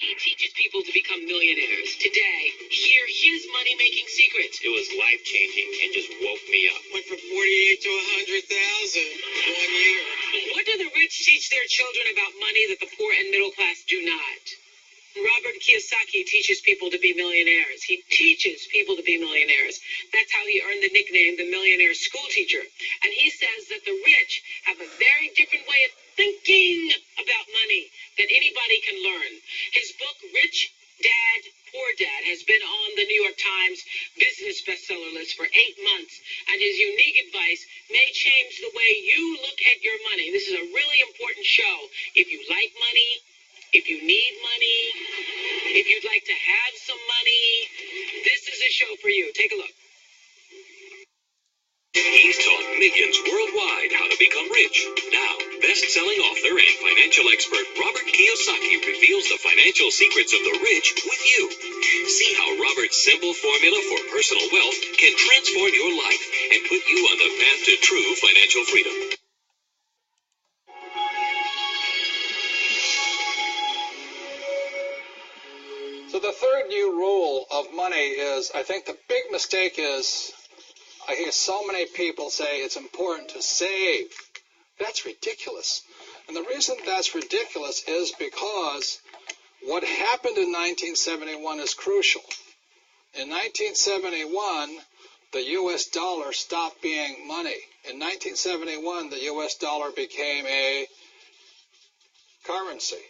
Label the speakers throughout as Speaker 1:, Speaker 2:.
Speaker 1: He teaches people to become millionaires. Today, hear his money-making secrets. It was life-changing and just woke me up. Went from 48 to 100,000 1 year. What do the rich teach their children about money that the poor and middle class do not? Robert Kiyosaki teaches people to be millionaires. He teaches people to be millionaires. That's how he earned the nickname the millionaire school teacher. And he says that the rich have a very different way of thinking about money that anybody can learn. His book, Rich Dad, Poor Dad, has been on the New York Times business bestseller list for 8 months. And his unique advice may change the way you look at your money. This is a really important show. If you like money, if you need money, if you'd like to have some money, this is a show for you. Take a look. He's taught millions worldwide how to become rich. Now, best-selling author and financial expert Robert Kiyosaki reveals the financial secrets of the rich with you. See how Robert's simple formula for personal wealth can transform your life and put you on the path to true financial freedom.
Speaker 2: So the third new rule of money is, I think the big mistake is, I hear so many people say it's important to save. That's ridiculous. And the reason that's ridiculous is because what happened in 1971 is crucial. In 1971, the U.S. dollar stopped being money. In 1971, the U.S. dollar became a currency.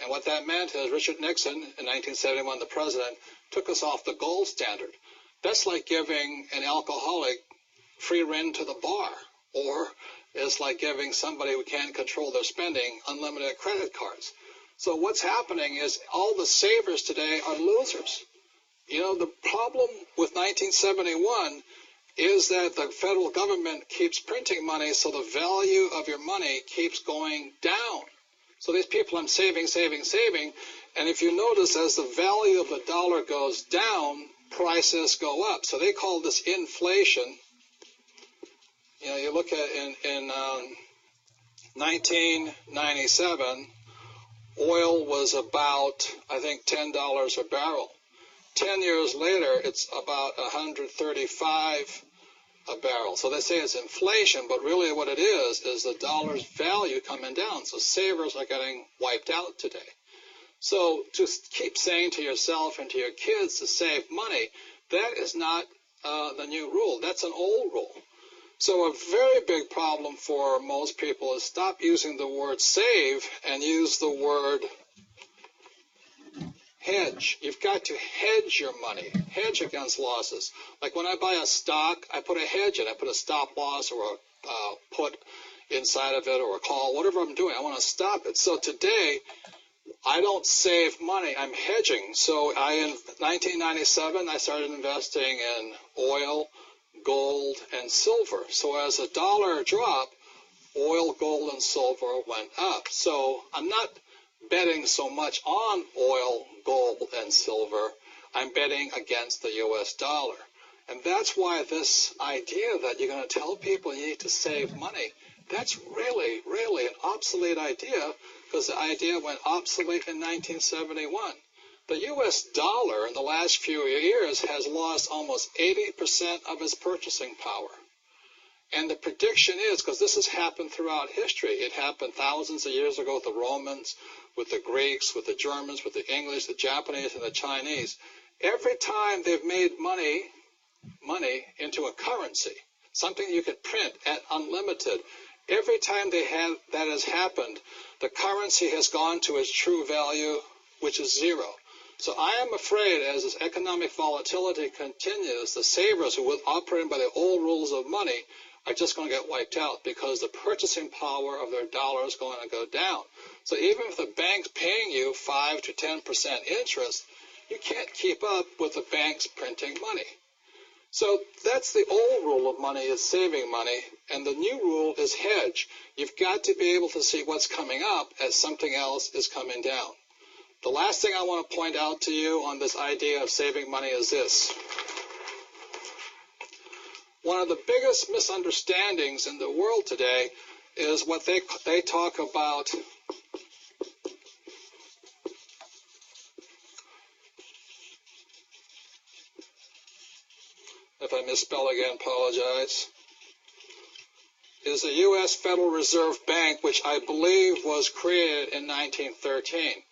Speaker 2: And what that meant is Richard Nixon, in 1971, the president, took us off the gold standard. That's like giving an alcoholic free rein to the bar, or it's like giving somebody who can't control their spending unlimited credit cards. So what's happening is all the savers today are losers. You know, the problem with 1971 is that the federal government keeps printing money, so the value of your money keeps going down. So these people are saving, and if you notice, as the value of the dollar goes down, prices go up. So they call this inflation. You know, you look at in 1997, oil was about, I think, $10 a barrel. 10 years later, it's about $135 a barrel. So they say it's inflation, but really what it is the dollar's value coming down. So savers are getting wiped out today. So to keep saying to yourself and to your kids to save money, that is not the new rule. That's an old rule. So a very big problem for most people is stop using the word save and use the word hedge. You've got to hedge your money, hedge against losses. Like when I buy a stock, I put a hedge in. I put a stop loss or a put inside of it or a call, whatever I'm doing. I want to stop it. So today, I don't save money. I'm hedging. So in 1997, I started investing in oil, gold, and silver. So as the dollar dropped, oil, gold, and silver went up. So I'm not betting so much on oil, gold, and silver. I'm betting against the U.S. dollar. And that's why this idea that you're going to tell people you need to save money, that's really, really an obsolete idea, because the idea went obsolete in 1971. The U.S. dollar in the last few years has lost almost 80% of its purchasing power. And the prediction is, because this has happened throughout history, it happened thousands of years ago with the Romans, with the Greeks, with the Germans, with the English, the Japanese, and the Chinese. Every time they've made money into a currency, something you could print at unlimited, every time that has happened, the currency has gone to its true value, which is zero. So I am afraid as this economic volatility continues, the savers who were operating by the old rules of money are just going to get wiped out because the purchasing power of their dollar is going to go down. So even if the bank's paying you 5 to 10% interest, you can't keep up with the banks printing money. So that's the old rule of money, is saving money, and the new rule is hedge. You've got to be able to see what's coming up as something else is coming down. The last thing I want to point out to you on this idea of saving money is this. One of the biggest misunderstandings in the world today is what they talk about If I misspell again, apologize. Is the U.S. Federal Reserve Bank, which I believe was created in 1913.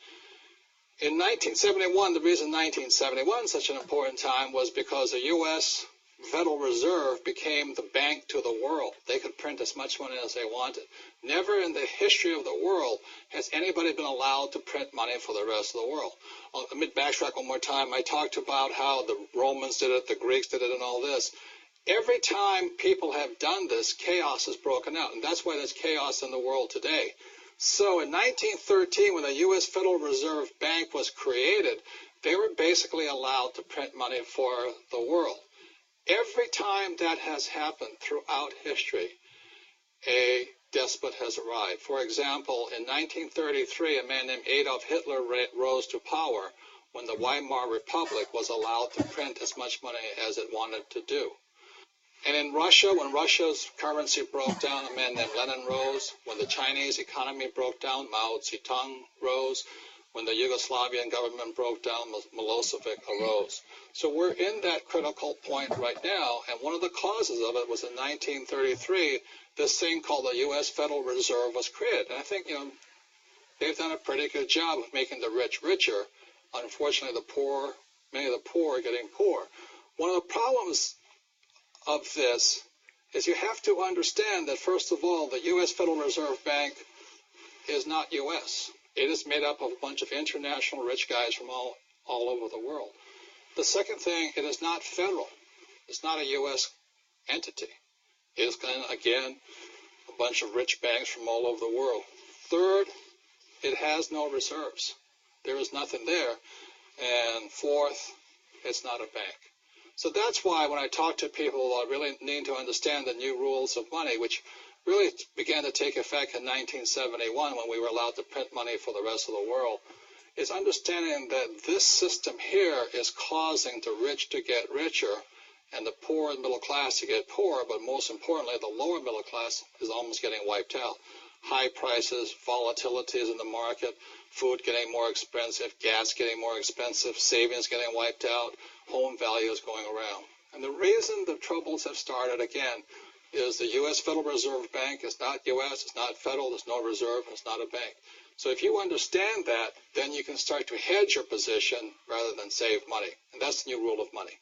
Speaker 2: In 1971, the reason 1971 is such an important time was because the U.S. Federal Reserve became the bank to the world. They could print as much money as they wanted. Never in the history of the world has anybody been allowed to print money for the rest of the world. Let me backtrack one more time. I talked about how the Romans did it, the Greeks did it, and all this. Every time people have done this, chaos has broken out, and that's why there's chaos in the world today. So in 1913, when the U.S. Federal Reserve Bank was created, they were basically allowed to print money for the world. Every time that has happened throughout history, a despot has arrived. For example, in 1933, a man named Adolf Hitler rose to power when the Weimar Republic was allowed to print as much money as it wanted to do. And in Russia, when Russia's currency broke down, a man named Lenin rose. When the Chinese economy broke down, Mao Zedong rose. When the Yugoslavian government broke down, Milosevic arose. So we're in that critical point right now, and one of the causes of it was in 1933, this thing called the U.S. Federal Reserve was created. And I think, they've done a pretty good job of making the rich richer. Unfortunately, many of the poor are getting poor. One of the problems of this is you have to understand that, first of all, the U.S. Federal Reserve Bank is not U.S. It is made up of a bunch of international rich guys from all over the world. The second thing, it is not federal. It's not a U.S. entity. It is, again, a bunch of rich banks from all over the world. Third, it has no reserves. There is nothing there. And fourth, it's not a bank. So that's why when I talk to people, I really need to understand the new rules of money, which really began to take effect in 1971 when we were allowed to print money for the rest of the world, is understanding that this system here is causing the rich to get richer and the poor and middle class to get poorer, but most importantly, the lower middle class is almost getting wiped out. High prices, volatilities in the market, food getting more expensive, gas getting more expensive, savings getting wiped out, home values going around. And the reason the troubles have started again is the U.S. Federal Reserve Bank is not U.S., it's not federal, there's no reserve, it's not a bank. So if you understand that, then you can start to hedge your position rather than save money. And that's the new rule of money.